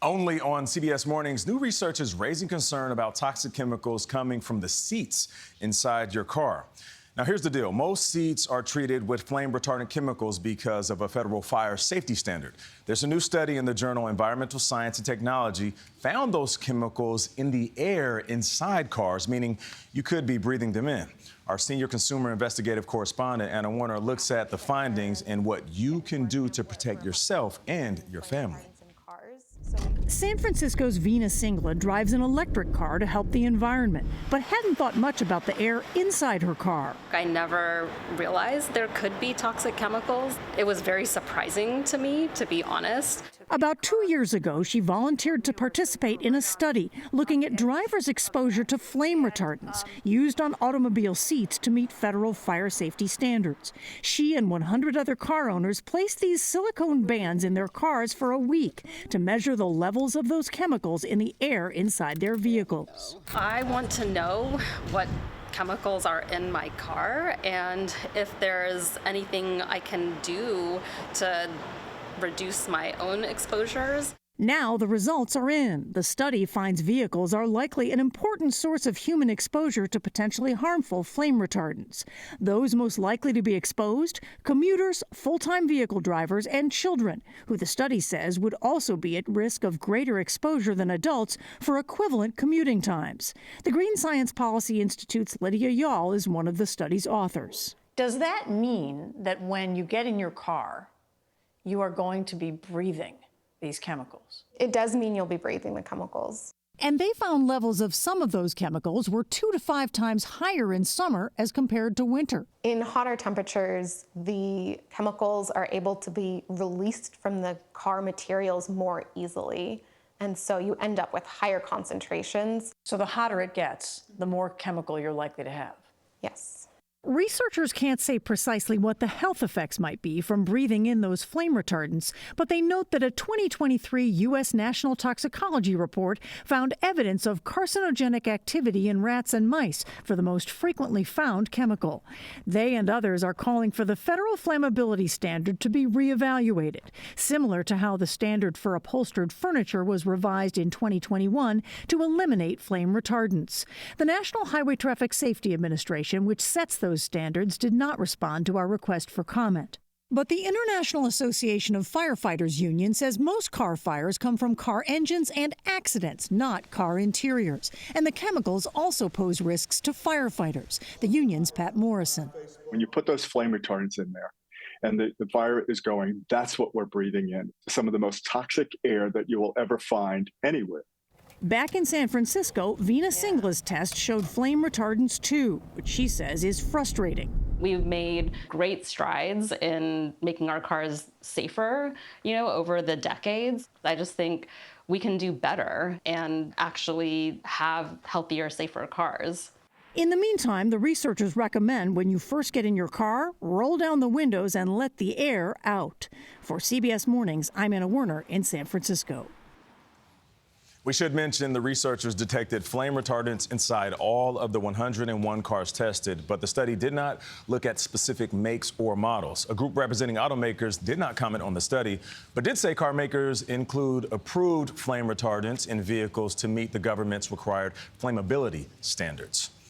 Only on CBS Mornings, new research is raising concern about toxic chemicals coming from the seats inside your car. Now, here's the deal. Most seats are treated with flame-retardant chemicals because of a federal fire safety standard. There's a new study in the journal Environmental Science and Technology found those chemicals in the air inside cars, meaning you could be breathing them in. Our senior consumer investigative correspondent, Anna Warner, looks at the findings and what you can do to protect yourself and your family. San Francisco's Vina Singla drives an electric car to help the environment, but hadn't thought much about the air inside her car. I never realized there could be toxic chemicals. It was very surprising to me, to be honest. About 2 years ago, she volunteered to participate in a study looking at drivers' exposure to flame retardants used on automobile seats to meet federal fire safety standards. She and 100 other car owners placed these silicone bands in their cars for a week to measure the levels of those chemicals in the air inside their vehicles. I want to know what chemicals are in my car and if there's anything I can do to reduce my own exposures. Now the results are in. The study finds vehicles are likely an important source of human exposure to potentially harmful flame retardants. Those most likely to be exposed: commuters, full-time vehicle drivers, and children, who the study says would also be at risk of greater exposure than adults for equivalent commuting times. The Green Science Policy Institute's Lydia Yall is one of the study's authors. Does that mean that when you get in your car, you are going to be breathing these chemicals? It does mean you'll be breathing the chemicals. And they found levels of some of those chemicals were 2 to 5 times higher in summer as compared to winter. In hotter temperatures, the chemicals are able to be released from the car materials more easily. And so you end up with higher concentrations. So the hotter it gets, the more chemical you're likely to have. Yes. Researchers can't say precisely what the health effects might be from breathing in those flame retardants, but they note that a 2023 U.S. National Toxicology report found evidence of carcinogenic activity in rats and mice for the most frequently found chemical. They and others are calling for the federal flammability standard to be reevaluated, similar to how the standard for upholstered furniture was revised in 2021 to eliminate flame retardants. The National Highway Traffic Safety Administration, which sets those standards, did not respond to our request for comment. But the International Association of Firefighters Union says most car fires come from car engines and accidents, not car interiors. And the chemicals also pose risks to firefighters. The union's Pat Morrison. When you put those flame retardants in there and the fire is going, that's what we're breathing in. Some of the most toxic air that you will ever find anywhere. Back in San Francisco, Vina Singla's test showed flame retardants too, which she says is frustrating. We've made great strides in making our cars safer, over the decades. I just think we can do better and actually have healthier, safer cars. In the meantime, the researchers recommend when you first get in your car, roll down the windows and let the air out. For CBS Mornings, I'm Anna Warner in San Francisco. We should mention the researchers detected flame retardants inside all of the 101 cars tested, but the study did not look at specific makes or models. A group representing automakers did not comment on the study, but did say car makers include approved flame retardants in vehicles to meet the government's required flammability standards.